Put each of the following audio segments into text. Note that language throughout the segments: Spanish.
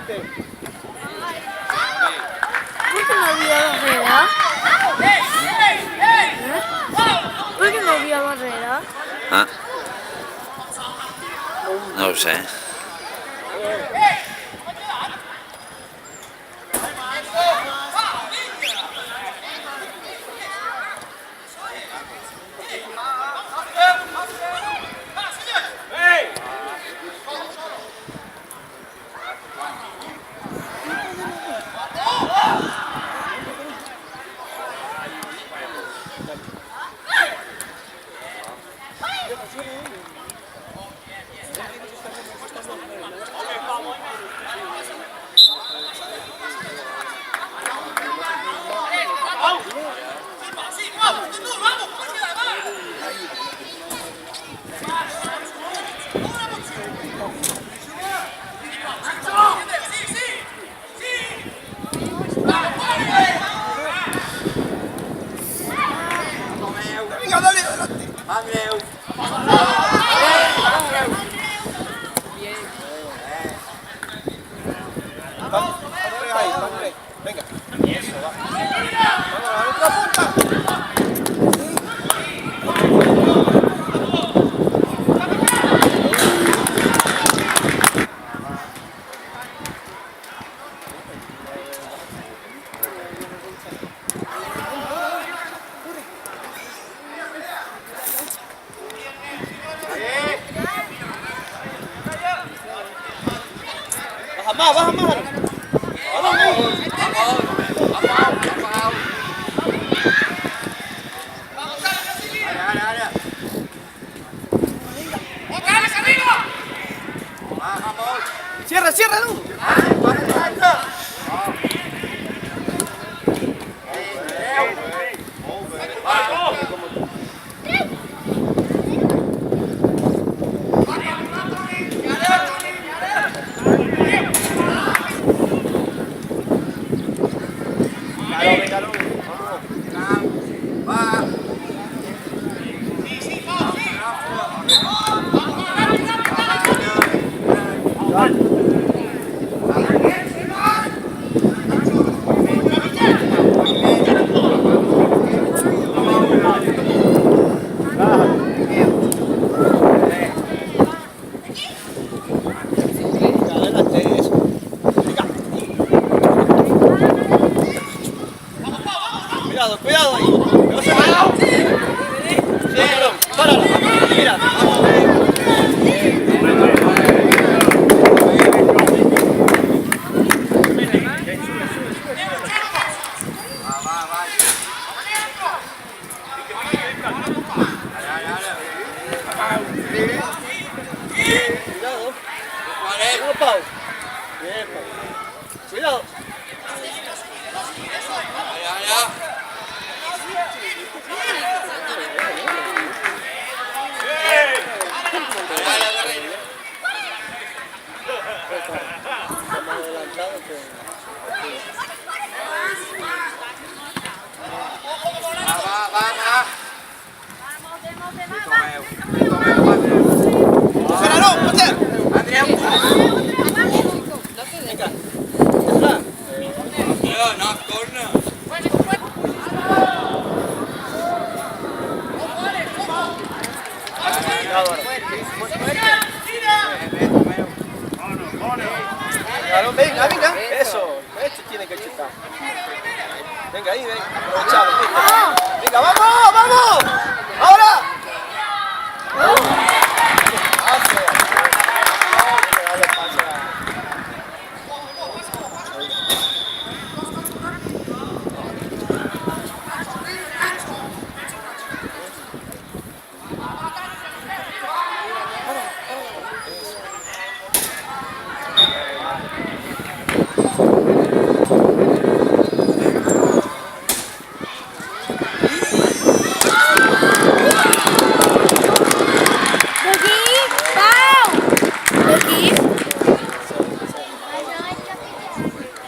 ¿Por qué no había barrera? ¿Por qué no había barrera? Ah, no ho sé. Baja más. Cierra, Lu. Cuidado ahí. Párala. Mira. Cuidado, Pau. Bien, Pau. Cuidado. Venga. Eso. Este tiene que chutar. Venga ahí, ven. Aprovechalo. Venga, vamos. Ahora.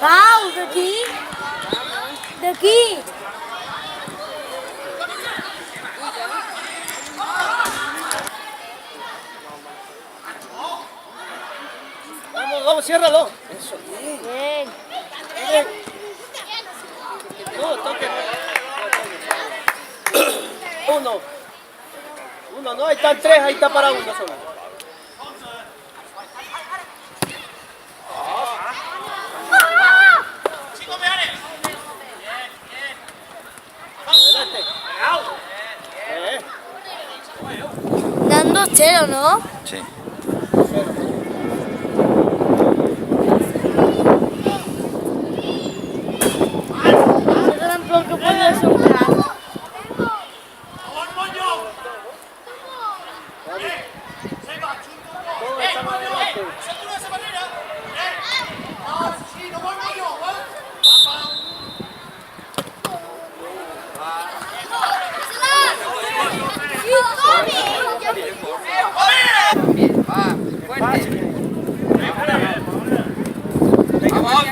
Pau, daqui. Vamos, vamos, ciérralo. Eso, bien. Bien. Bien. No, toque. Uno, no, ahí están tres, ahí está para uno solo. Adelante. Dando 0, ¿no? Sí. Yo tampoco podía ser un crack.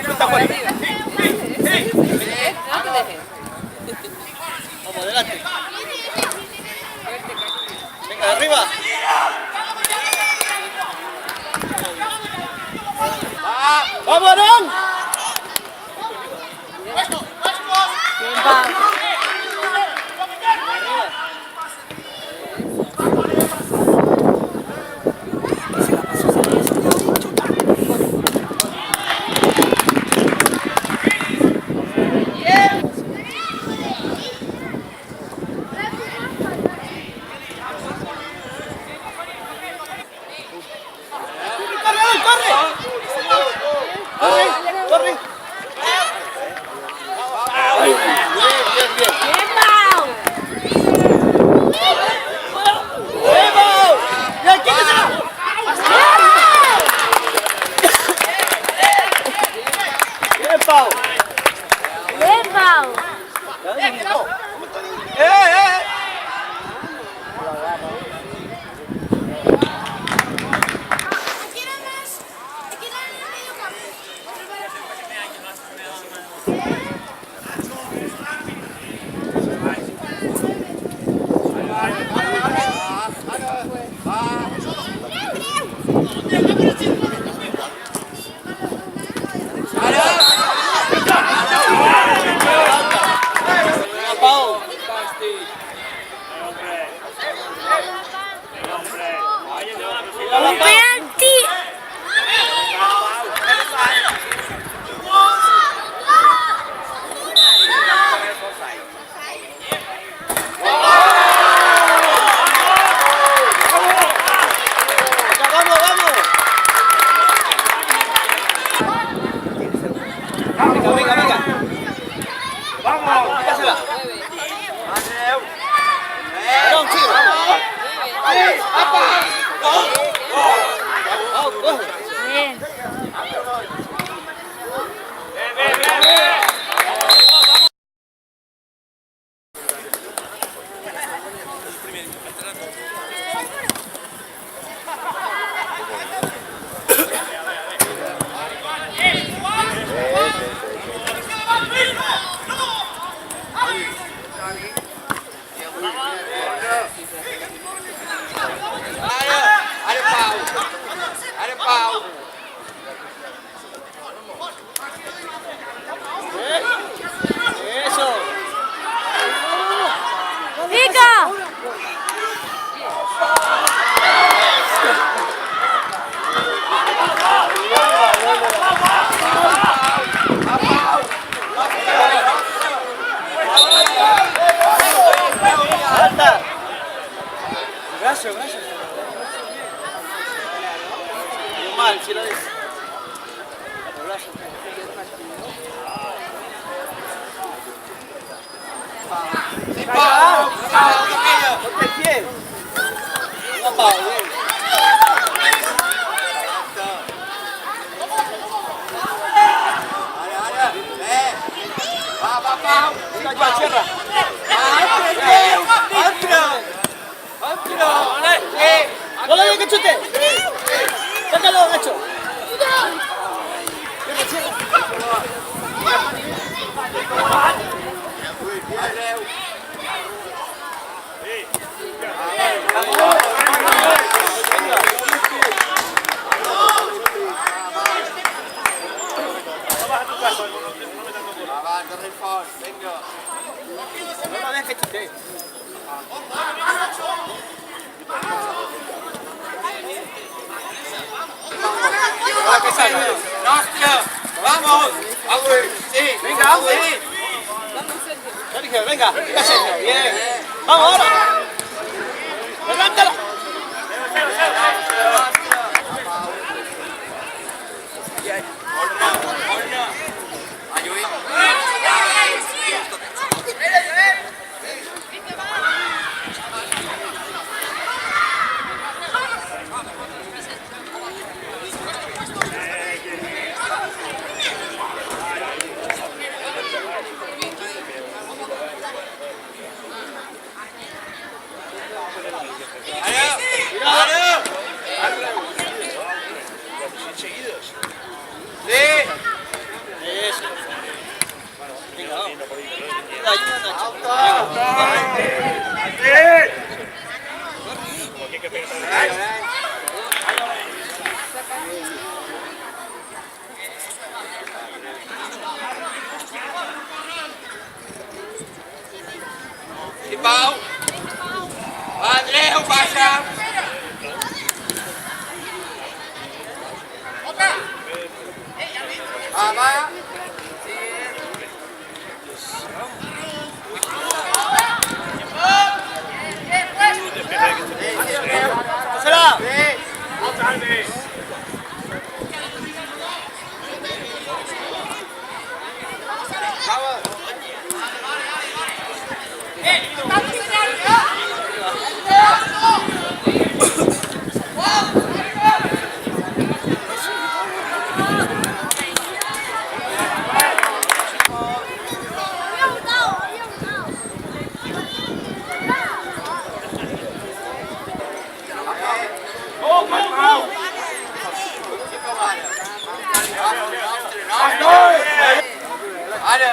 Todos estamos adelante. Vamos, adelante. Venga, arriba. ¡Vamos, Arón! Bien, va. ¡Corre! Bien. Bien, Pau. ¡Vamos! ¡Ya, quítesela! ¡Bien, Pau! Bien, Pau. Pau! Un penalti. ¡Vamos! Venga. ¡Vamos! ¡Quítesela! Arón, sigue. Vamos, coge. Bien. Eso. Pica. ¡Alta! Gracias. Muy mal, si lo dice. ¡Ponte pie! No, Pau, bien. Va, cierra. ¡No lo digas que chute! ¡Sácalo, Nacho! Cierra. Nostro. Vamos. Sí. Venga, vamos. Sergio, venga. Venga, Sergio. Bien. Vamos, ahora. Levántala. Đi bao. Andreu, baixa. Ba. Será. Ada.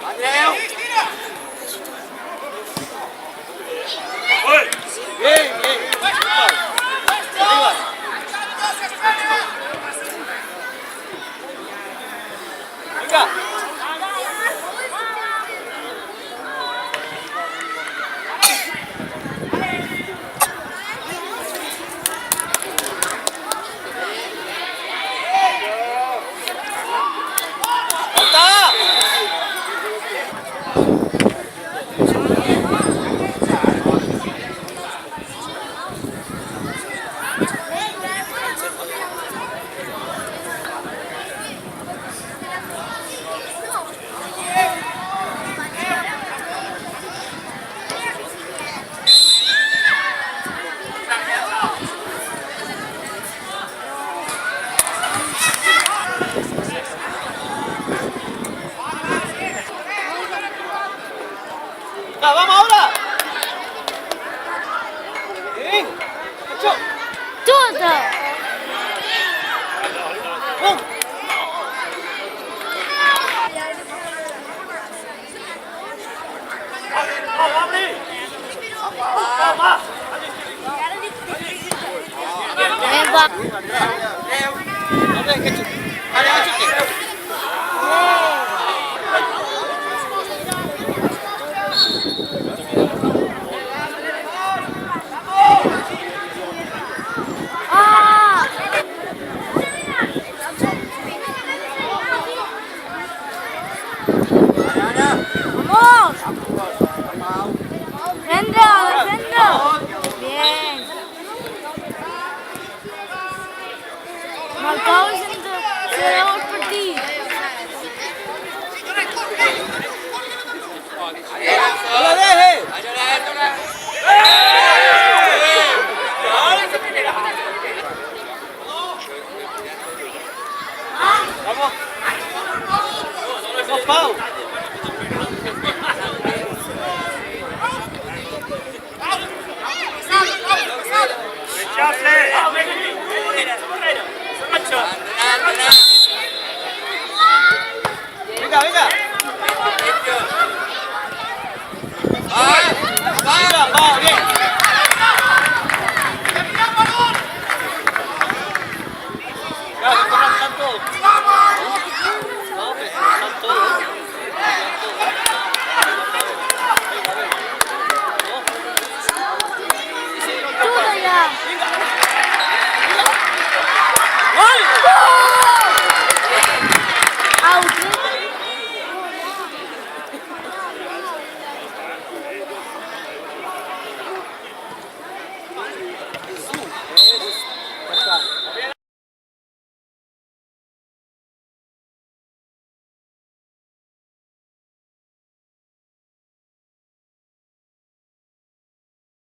Andreu. Bien, bien. Arriba. Venga. ¡Vamos ahora! Bien. Hecho. Tudo! Leva. André, hecho. Ah! Vamos! Defenda, defenda. Bien. Marcamos cerramos por ti. ¡No la dejes! ¡Vamos! ¡Vamos, Pau! Venga, venga.